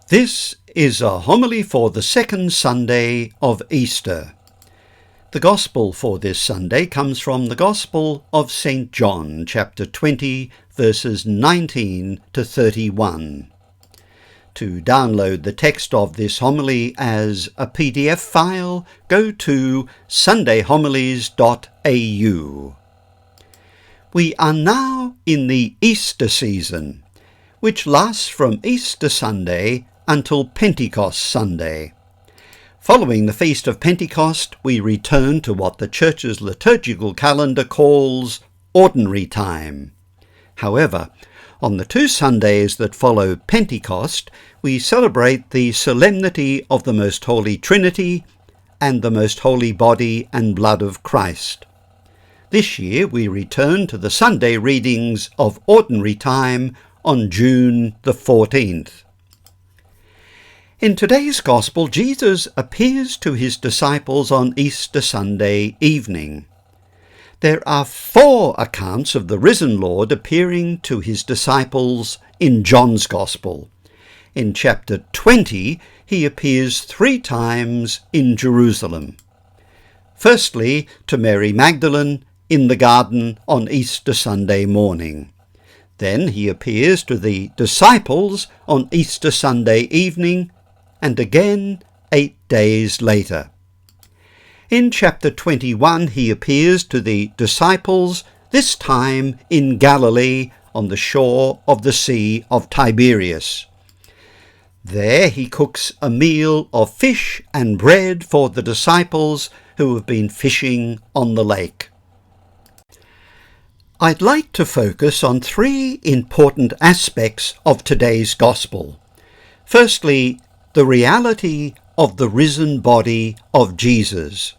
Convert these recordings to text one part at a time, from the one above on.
This is a homily for the second Sunday of Easter. The Gospel for this Sunday comes from the Gospel of St. John, chapter 20, verses 19 to 31. To download the text of this homily as a PDF file, go to sundayhomilies.au. We are now in the Easter season, which lasts from Easter Sunday until Pentecost Sunday. Following the Feast of Pentecost, we return to what the Church's liturgical calendar calls ordinary time. However, on the 2 Sundays that follow Pentecost, we celebrate the solemnity of the Most Holy Trinity and the Most Holy Body and Blood of Christ. This year we return to the Sunday readings of ordinary time on June the 14th. In today's Gospel, Jesus appears to his disciples on Easter Sunday evening. There are 4 accounts of the risen Lord appearing to his disciples in John's Gospel. In chapter 20, he appears 3 times in Jerusalem. Firstly, to Mary Magdalene in the garden on Easter Sunday morning. Then he appears to the disciples on Easter Sunday evening, and again 8 days later. In chapter 21 he appears to the disciples, this time in Galilee on the shore of the Sea of Tiberias. There he cooks a meal of fish and bread for the disciples who have been fishing on the lake. I'd like to focus on 3 important aspects of today's Gospel. Firstly, the reality of the risen body of Jesus.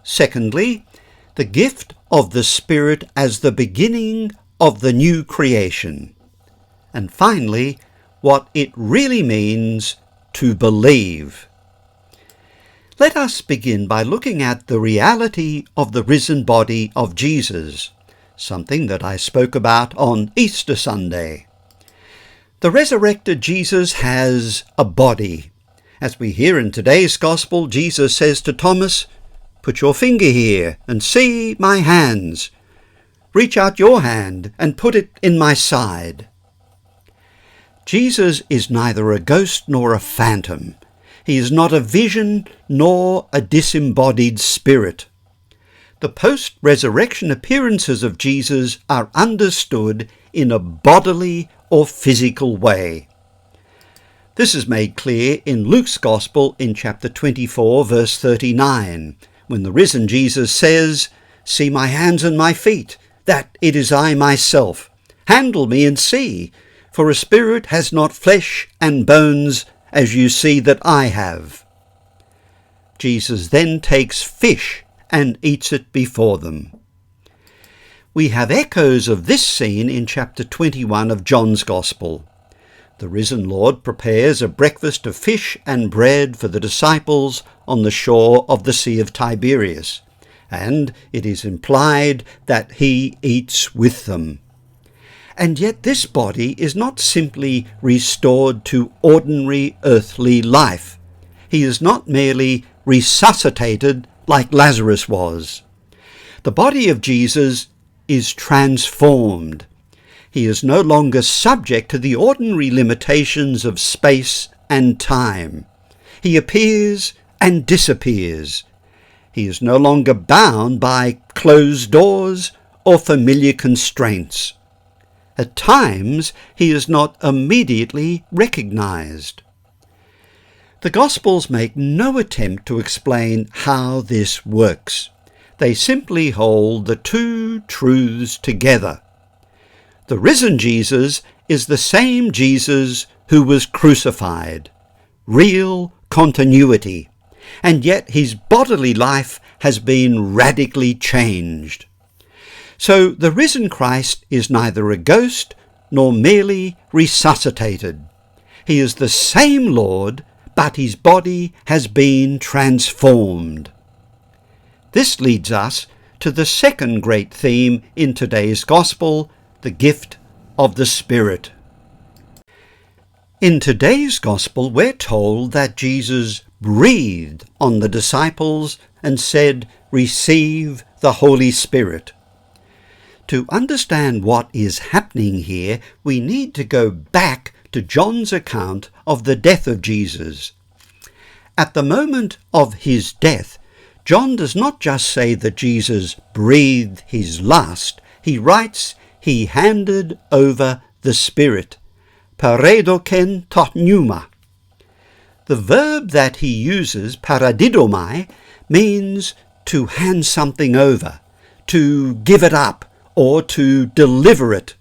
Secondly, the gift of the Spirit as the beginning of the new creation. And finally, what it really means to believe. Let us begin by looking at the reality of the risen body of Jesus, something that I spoke about on Easter Sunday. The resurrected Jesus has a body. As we hear in today's Gospel, Jesus says to Thomas, "Put your finger here and see my hands. Reach out your hand and put it in my side." Jesus is neither a ghost nor a phantom. He is not a vision nor a disembodied spirit. The post-resurrection appearances of Jesus are understood in a bodily or physical way. This is made clear in Luke's Gospel in chapter 24, verse 39, when the risen Jesus says, "See my hands and my feet, that it is I myself. Handle me and see, for a spirit has not flesh and bones as you see that I have." Jesus then takes fish and eats it before them. We have echoes of this scene in chapter 21 of John's Gospel. The risen Lord prepares a breakfast of fish and bread for the disciples on the shore of the Sea of Tiberias, and it is implied that he eats with them. And yet this body is not simply restored to ordinary earthly life. He is not merely resuscitated like Lazarus was. The body of Jesus is transformed. He is no longer subject to the ordinary limitations of space and time. He appears and disappears. He is no longer bound by closed doors or familiar constraints. At times, he is not immediately recognized. The Gospels make no attempt to explain how this works. They simply hold the 2 truths together. The risen Jesus is the same Jesus who was crucified. Real continuity. And yet his bodily life has been radically changed. So the risen Christ is neither a ghost nor merely resuscitated. He is the same Lord, but his body has been transformed. This leads us to the second great theme in today's Gospel, the gift of the Spirit. In today's Gospel, we're told that Jesus breathed on the disciples and said, "Receive the Holy Spirit." To understand what is happening here, we need to go back to John's account of the death of Jesus. At the moment of his death, John does not just say that Jesus breathed his last. He writes, he handed over the Spirit. Pareidoken to pneuma. The verb that he uses, paradidomai, means to hand something over, to give it up, or to deliver it.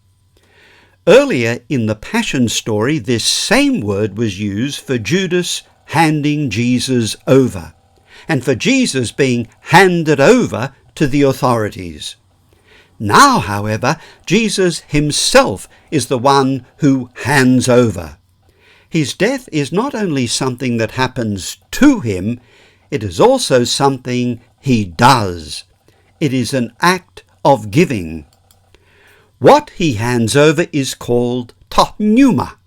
Earlier in the Passion story, this same word was used for Judas handing Jesus over, and for Jesus being handed over to the authorities. Now, however, Jesus himself is the one who hands over. His death is not only something that happens to him, it is also something he does. It is an act of giving. What he hands over is called to pneuma,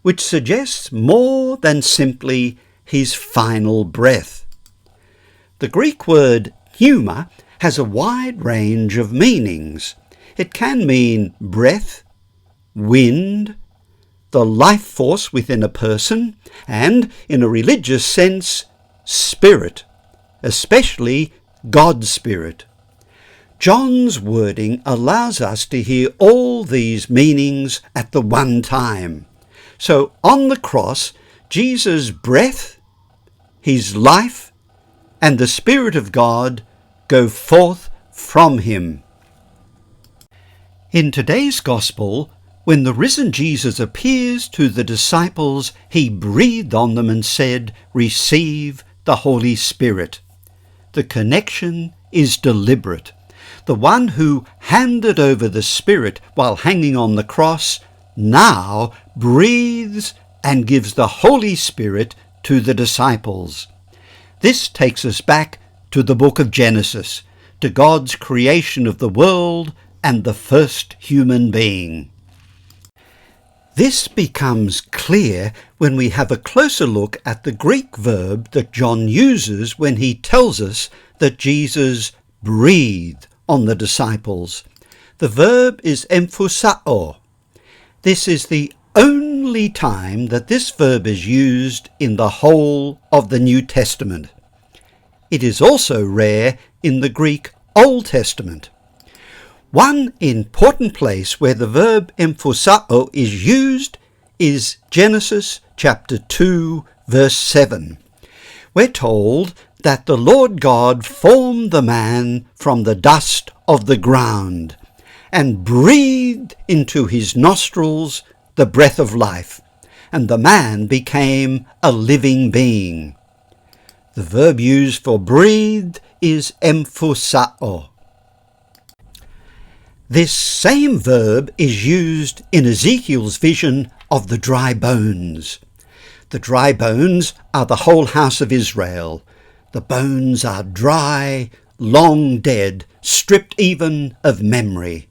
which suggests more than simply his final breath. The Greek word pneuma has a wide range of meanings. It can mean breath, wind, the life force within a person, and, in a religious sense, spirit, especially God's Spirit. John's wording allows us to hear all these meanings at the one time. So on the cross, Jesus' breath, his life, and the Spirit of God go forth from him. In today's Gospel, when the risen Jesus appears to the disciples, he breathed on them and said, "Receive the Holy Spirit." The connection is deliberate. The one who handed over the Spirit while hanging on the cross now breathes and gives the Holy Spirit to the disciples. This takes us back to the book of Genesis, to God's creation of the world and the first human being. This becomes clear when we have a closer look at the Greek verb that John uses when he tells us that Jesus breathed on the disciples. The verb is emphusao. This is the only time that this verb is used in the whole of the New Testament. It is also rare in the Greek Old Testament. One important place where the verb emphusao is used is Genesis chapter 2, verse 7. We're told that the Lord God formed the man from the dust of the ground and breathed into his nostrils the breath of life, and the man became a living being. The verb used for breathed is emphusao. This same verb is used in Ezekiel's vision of the dry bones. The dry bones are the whole house of Israel. The bones are dry, long dead, stripped even of memory.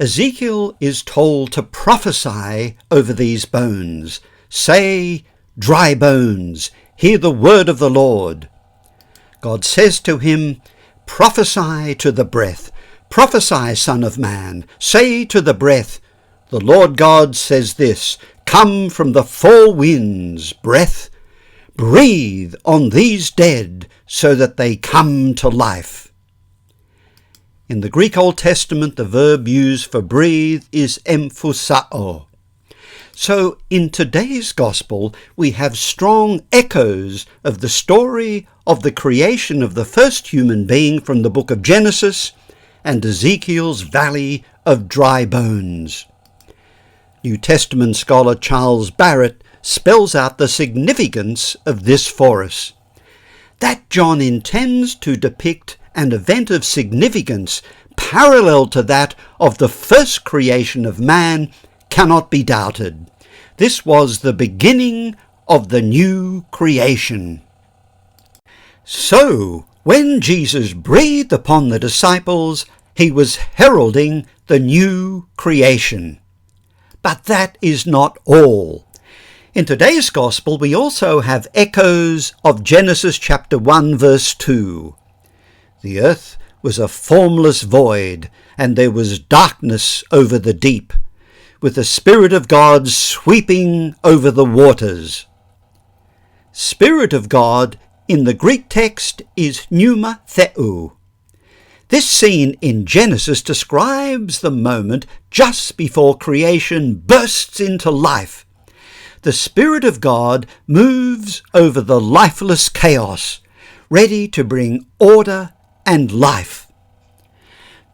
Ezekiel is told to prophesy over these bones. Say, "Dry bones, hear the word of the Lord." God says to him, "Prophesy to the breath. Prophesy, Son of Man. Say to the breath, the Lord God says this, come from the four winds, breath. Breathe on these dead so that they come to life." In the Greek Old Testament, the verb used for breathe is emphusao. So in today's Gospel, we have strong echoes of the story of the creation of the first human being from the book of Genesis and Ezekiel's valley of dry bones. New Testament scholar Charles Barrett spells out the significance of this for us. That John intends to depict an event of significance parallel to that of the first creation of man cannot be doubted. This was the beginning of the new creation. So, when Jesus breathed upon the disciples, he was heralding the new creation. But that is not all. In today's Gospel, we also have echoes of Genesis chapter 1, verse 2. The earth was a formless void, and there was darkness over the deep, with the Spirit of God sweeping over the waters. Spirit of God in the Greek text is pneuma theou. This scene in Genesis describes the moment just before creation bursts into life. The Spirit of God moves over the lifeless chaos, ready to bring order and life.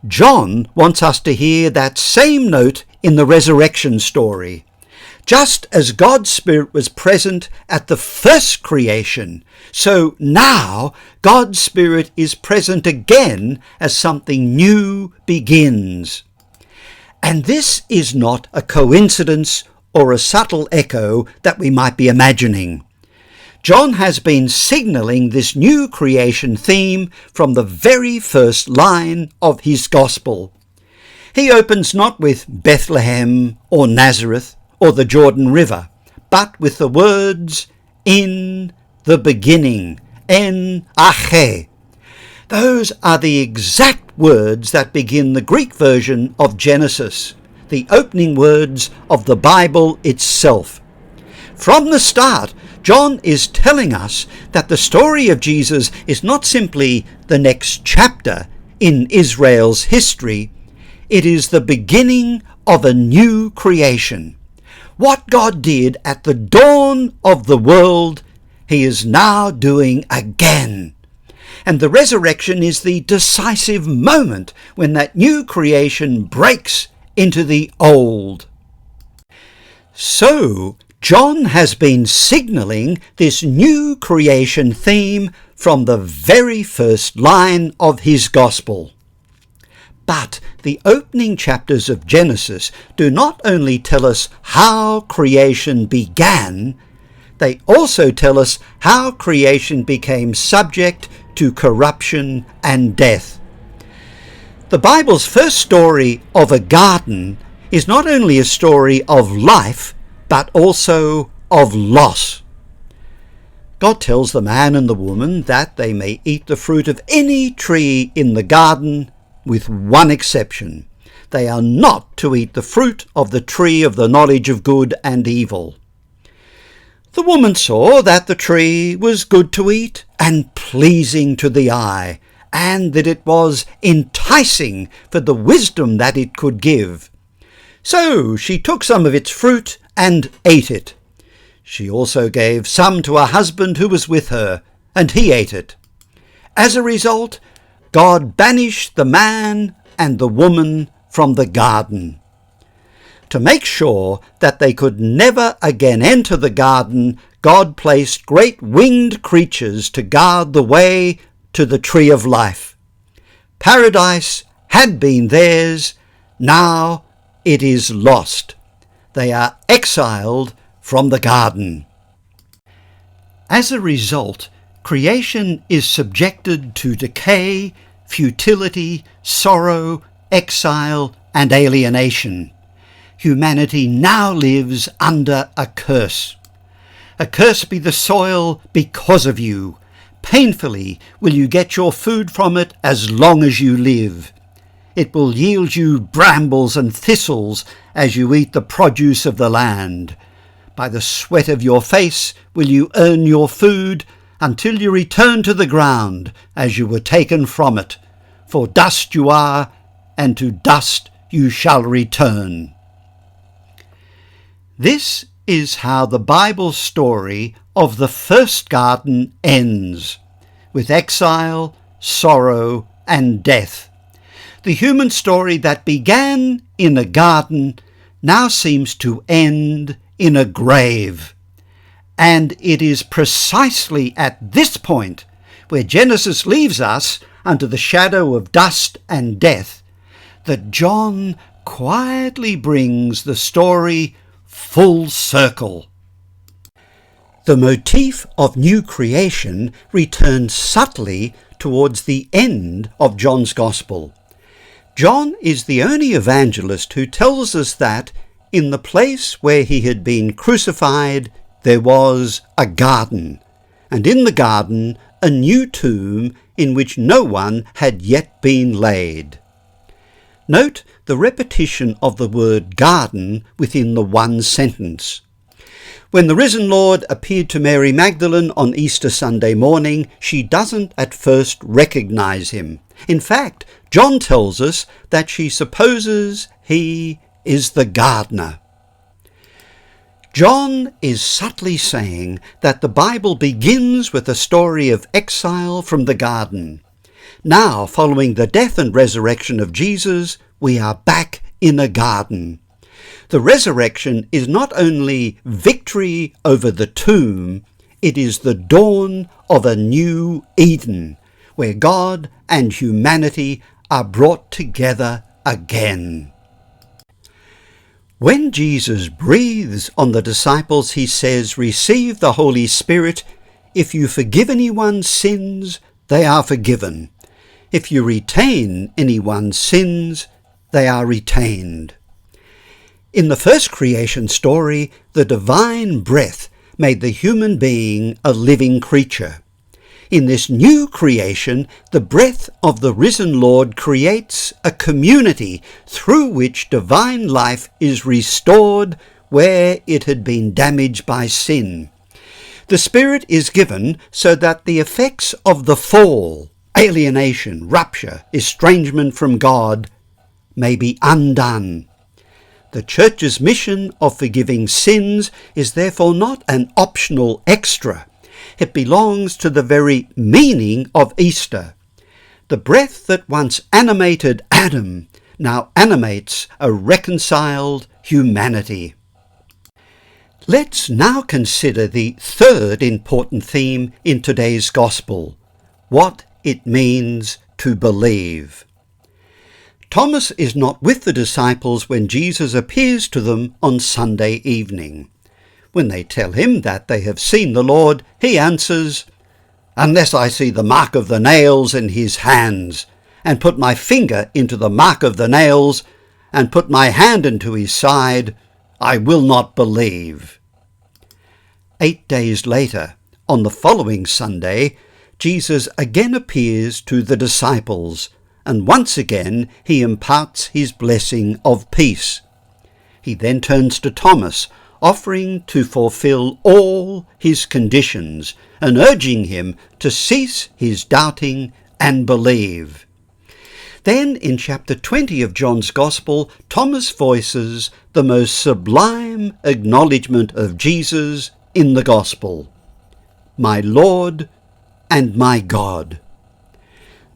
John wants us to hear that same note in the resurrection story. Just as God's Spirit was present at the first creation, so now God's Spirit is present again as something new begins. And this is not a coincidence or a subtle echo that we might be imagining. John has been signalling this new creation theme from the very first line of his Gospel. He opens not with Bethlehem or Nazareth or the Jordan River, but with the words, "In the beginning," en arche. Those are the exact words that begin the Greek version of Genesis, the opening words of the Bible itself. From the start, John is telling us that the story of Jesus is not simply the next chapter in Israel's history, it is the beginning of a new creation. What God did at the dawn of the world, he is now doing again. And the resurrection is the decisive moment when that new creation breaks into the old. So, John has been signalling this new creation theme from the very first line of his Gospel. But the opening chapters of Genesis do not only tell us how creation began, they also tell us how creation became subject to corruption and death. The Bible's first story of a garden is not only a story of life, but also of loss. God tells the man and the woman that they may eat the fruit of any tree in the garden, with one exception. They are not to eat the fruit of the tree of the knowledge of good and evil. The woman saw that the tree was good to eat and pleasing to the eye, and that it was enticing for the wisdom that it could give. So she took some of its fruit and ate it. She also gave some to her husband who was with her, and he ate it. As a result, God banished the man and the woman from the garden. To make sure that they could never again enter the garden, God placed great winged creatures to guard the way to the tree of life. Paradise had been theirs, now it is lost. They are exiled from the garden. As a result, creation is subjected to decay, futility, sorrow, exile, and alienation. Humanity now lives under a curse. Accursed be the soil because of you. Painfully will you get your food from it as long as you live. It will yield you brambles and thistles as you eat the produce of the land. By the sweat of your face will you earn your food until you return to the ground as you were taken from it. For dust you are, and to dust you shall return. This is how the Bible story of the first garden ends, with exile, sorrow, and death. The human story that began in a garden now seems to end in a grave. And it is precisely at this point where Genesis leaves us under the shadow of dust and death that John quietly brings the story full circle. The motif of new creation returns subtly towards the end of John's Gospel. John is the only evangelist who tells us that in the place where he had been crucified there was a garden, and in the garden a new tomb in which no one had yet been laid. Note the repetition of the word garden within the one sentence. When the risen Lord appeared to Mary Magdalene on Easter Sunday morning, she doesn't at first recognize him. In fact, John tells us that she supposes he is the gardener. John is subtly saying that the Bible begins with a story of exile from the garden. Now, following the death and resurrection of Jesus, we are back in a garden. The resurrection is not only victory over the tomb, it is the dawn of a new Eden, where God and humanity are brought together again. When Jesus breathes on the disciples, he says, "Receive the Holy Spirit. If you forgive anyone's sins, they are forgiven. If you retain anyone's sins, they are retained." In the first creation story, the divine breath made the human being a living creature. In this new creation, the breath of the risen Lord creates a community through which divine life is restored where it had been damaged by sin. The Spirit is given so that the effects of the fall, alienation, rupture, estrangement from God, may be undone. The Church's mission of forgiving sins is therefore not an optional extra. It belongs to the very meaning of Easter. The breath that once animated Adam now animates a reconciled humanity. Let's now consider the third important theme in today's Gospel, what it means to believe. Thomas is not with the disciples when Jesus appears to them on Sunday evening. When they tell him that they have seen the Lord, he answers, "Unless I see the mark of the nails in his hands, and put my finger into the mark of the nails, and put my hand into his side, I will not believe." 8 days later, on the following Sunday, Jesus again appears to the disciples, and once again he imparts his blessing of peace. He then turns to Thomas, offering to fulfill all his conditions and urging him to cease his doubting and believe. Then in chapter 20 of John's Gospel, Thomas voices the most sublime acknowledgement of Jesus in the Gospel: "My Lord and my God."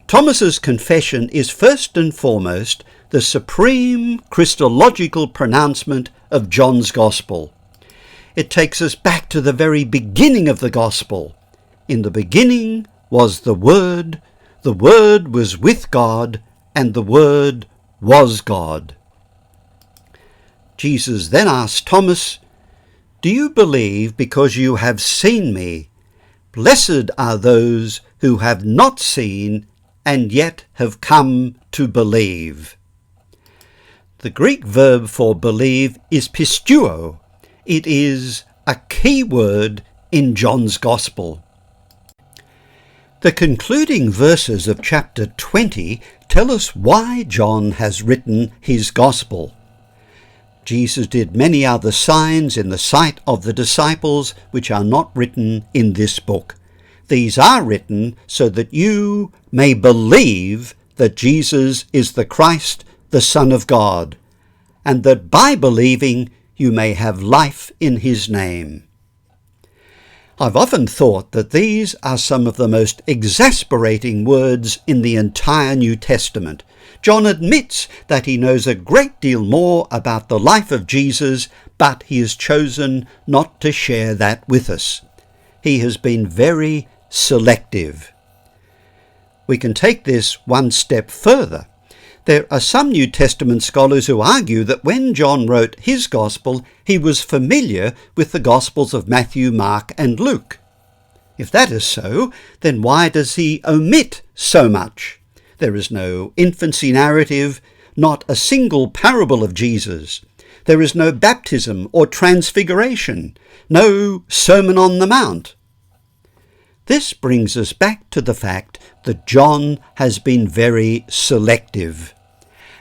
Thomas's confession is first and foremost the supreme Christological pronouncement of John's Gospel. It takes us back to the very beginning of the Gospel. In the beginning was the Word was with God, and the Word was God. Jesus then asked Thomas, "Do you believe because you have seen me? Blessed are those who have not seen and yet have come to believe." The Greek verb for believe is pisteuo. It is a key word in John's Gospel. The concluding verses of chapter 20 tell us why John has written his Gospel. Jesus did many other signs in the sight of the disciples which are not written in this book. These are written so that you may believe that Jesus is the Christ, the Son of God, and that by believing you may have life in his name. I've often thought that these are some of the most exasperating words in the entire New Testament. John admits that he knows a great deal more about the life of Jesus, but he has chosen not to share that with us. He has been very selective. We can take this one step further. There are some New Testament scholars who argue that when John wrote his Gospel, he was familiar with the Gospels of Matthew, Mark, and Luke. If that is so, then why does he omit so much? There is no infancy narrative, not a single parable of Jesus. There is no baptism or transfiguration, no Sermon on the Mount. This brings us back to the fact that John has been very selective.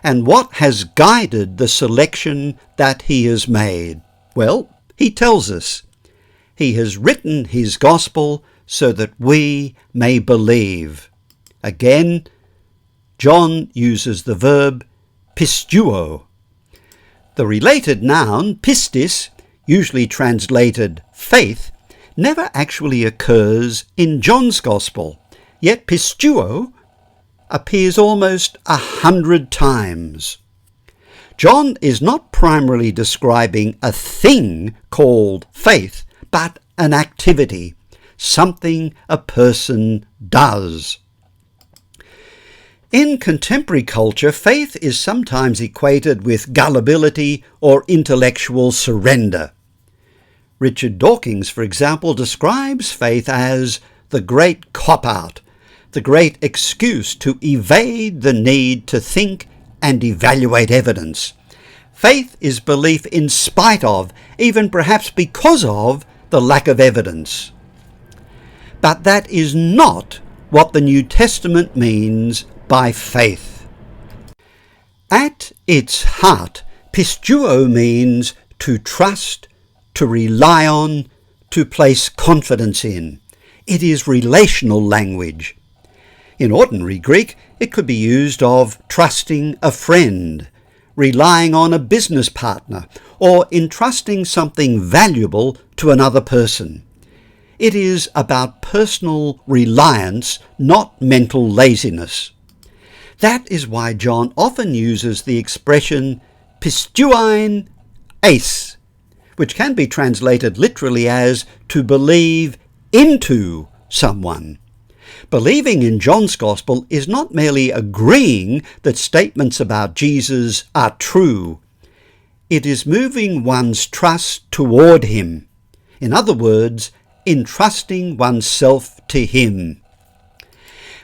And what has guided the selection that he has made? Well, he tells us. He has written his gospel so that we may believe. Again, John uses the verb pisteuo. The related noun pistis, usually translated faith, never actually occurs in John's gospel, yet pisteuo appears almost 100 times. John is not primarily describing a thing called faith, but an activity, something a person does. In contemporary culture, faith is sometimes equated with gullibility or intellectual surrender. Richard Dawkins, for example, describes faith as the great cop-out, the great excuse to evade the need to think and evaluate evidence. Faith is belief in spite of, even perhaps because of, the lack of evidence. But that is not what the New Testament means by faith. At its heart, pisteuo means to trust, to rely on, to place confidence in. It is relational language. In ordinary Greek, it could be used of trusting a friend, relying on a business partner, or entrusting something valuable to another person. It is about personal reliance, not mental laziness. That is why John often uses the expression pisteuein eis, which can be translated literally as to believe into someone. Believing in John's Gospel is not merely agreeing that statements about Jesus are true. It is moving one's trust toward him. In other words, entrusting oneself to him.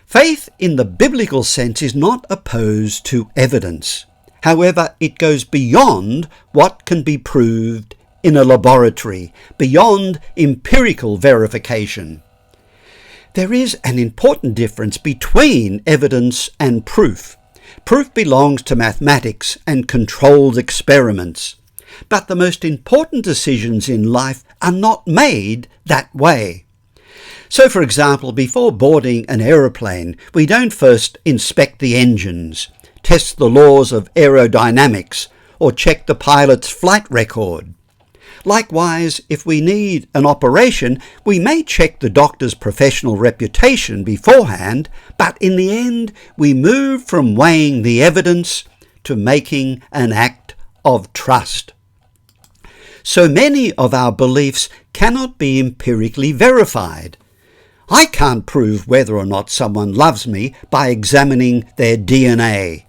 Faith in the biblical sense is not opposed to evidence. However, it goes beyond what can be proved in a laboratory, beyond empirical verification. There is an important difference between evidence and proof. Proof belongs to mathematics and controlled experiments. But the most important decisions in life are not made that way. So, for example, before boarding an aeroplane, we don't first inspect the engines, test the laws of aerodynamics, or check the pilot's flight record. Likewise, if we need an operation, we may check the doctor's professional reputation beforehand, but in the end, we move from weighing the evidence to making an act of trust. So many of our beliefs cannot be empirically verified. I can't prove whether or not someone loves me by examining their DNA.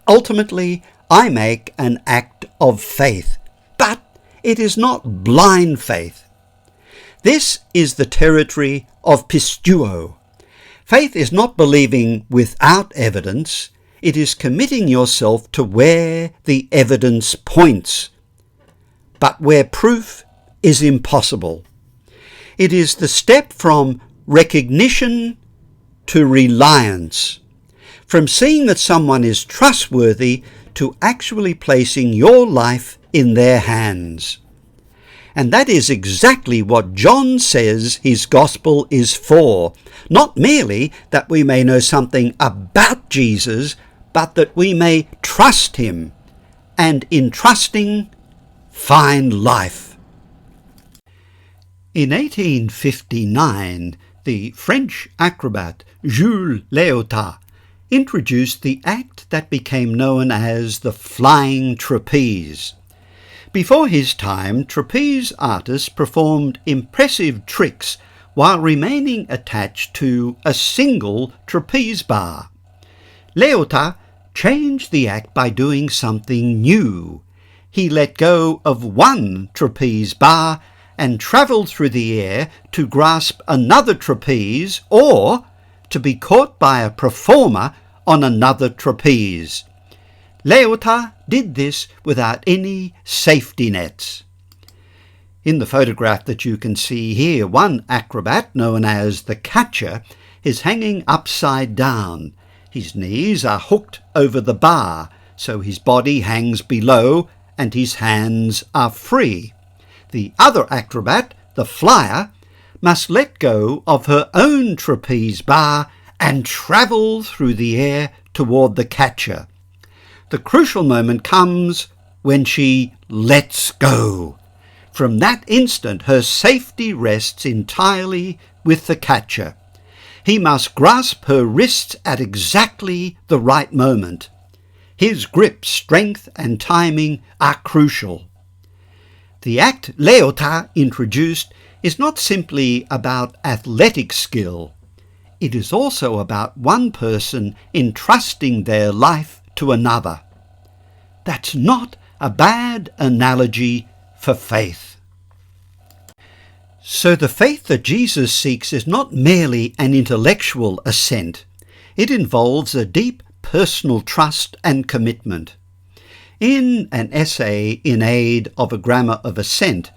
Ultimately, I make an act of faith, but it is not blind faith. This is the territory of pisteuo. Faith is not believing without evidence. It is committing yourself to where the evidence points, but where proof is impossible. It is the step from recognition to reliance, from seeing that someone is trustworthy to actually placing your life in their hands. And that is exactly what John says his gospel is for, not merely that we may know something about Jesus, but that we may trust him, and in trusting, find life. In 1859, the French acrobat Jules Léotard introduced the act that became known as the flying trapeze. Before his time, trapeze artists performed impressive tricks while remaining attached to a single trapeze bar. Léotard changed the act by doing something new. He let go of one trapeze bar and travelled through the air to grasp another trapeze or to be caught by a performer on another trapeze. Leuta did this without any safety nets. In the photograph that you can see here, one acrobat, known as the catcher, is hanging upside down. His knees are hooked over the bar, so his body hangs below and his hands are free. The other acrobat, the flyer, must let go of her own trapeze bar and travel through the air toward the catcher. The crucial moment comes when she lets go. From that instant, her safety rests entirely with the catcher. He must grasp her wrists at exactly the right moment. His grip, strength, and timing are crucial. The act Leuta introduced is not simply about athletic skill. It is also about one person entrusting their life to another. That's not a bad analogy for faith. So the faith that Jesus seeks is not merely an intellectual assent. It involves a deep personal trust and commitment. In an essay in aid of a grammar of assent,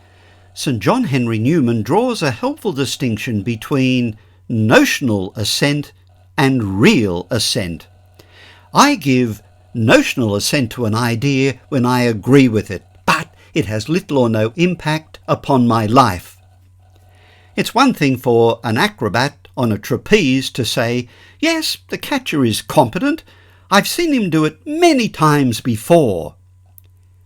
St. John Henry Newman draws a helpful distinction between notional assent and real assent. I give notional assent to an idea when I agree with it, but it has little or no impact upon my life. It's one thing for an acrobat on a trapeze to say, yes, the catcher is competent. I've seen him do it many times before.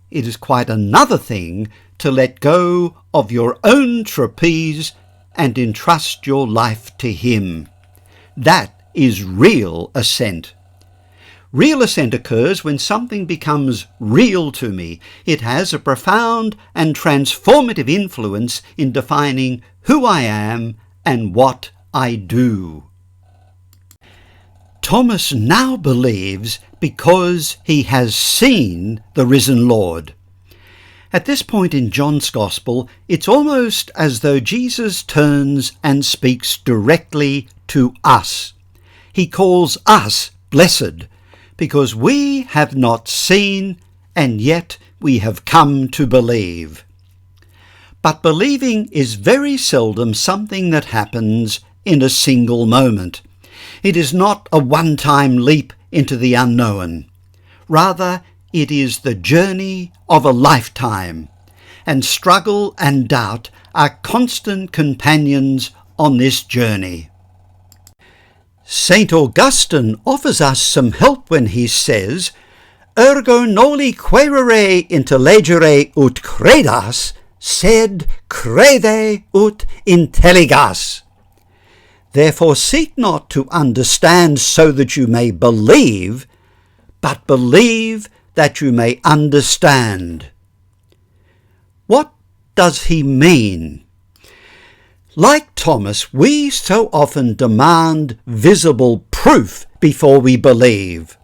It is quite another thing to let go of your own trapeze and entrust your life to him. That is real assent. Real assent occurs when something becomes real to me. It has a profound and transformative influence in defining who I am and what I do. Thomas now believes because he has seen the risen Lord. At this point in John's Gospel, it's almost as though Jesus turns and speaks directly to us. He calls us blessed, because we have not seen, and yet we have come to believe. But believing is very seldom something that happens in a single moment. It is not a one-time leap into the unknown. Rather, it is the journey of a lifetime, and struggle and doubt are constant companions on this journey. St. Augustine offers us some help when he says, Ergo noli quaerere intellegere ut credas, sed crede ut intelligas. Therefore seek not to understand so that you may believe, but believe that you may understand. What does he mean? Like Thomas, we so often demand visible proof before we believe.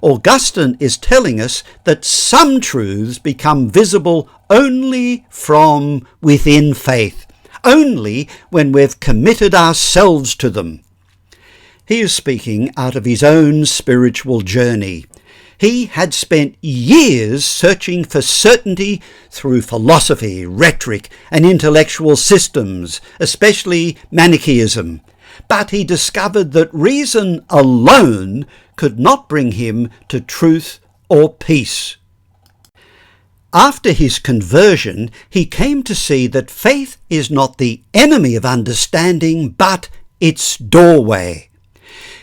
Augustine is telling us that some truths become visible only from within faith, only when we've committed ourselves to them. He is speaking out of his own spiritual journey. He had spent years searching for certainty through philosophy, rhetoric, and intellectual systems, especially Manichaeism. But he discovered that reason alone could not bring him to truth or peace. After his conversion, he came to see that faith is not the enemy of understanding, but its doorway.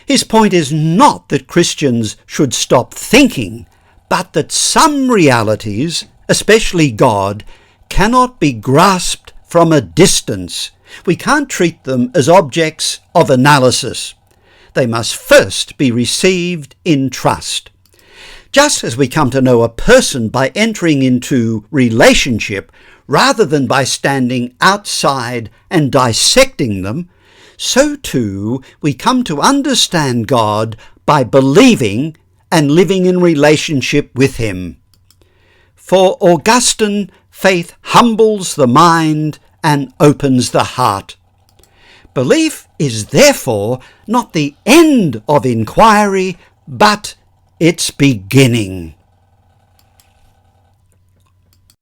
His point is not that Christians should stop thinking, but that some realities, especially God, cannot be grasped from a distance. We can't treat them as objects of analysis. They must first be received in trust. Just as we come to know a person by entering into relationship rather than by standing outside and dissecting them, so too we come to understand God by believing and living in relationship with him. For Augustine, faith humbles the mind and opens the heart. Belief is therefore not the end of inquiry, but It's beginning.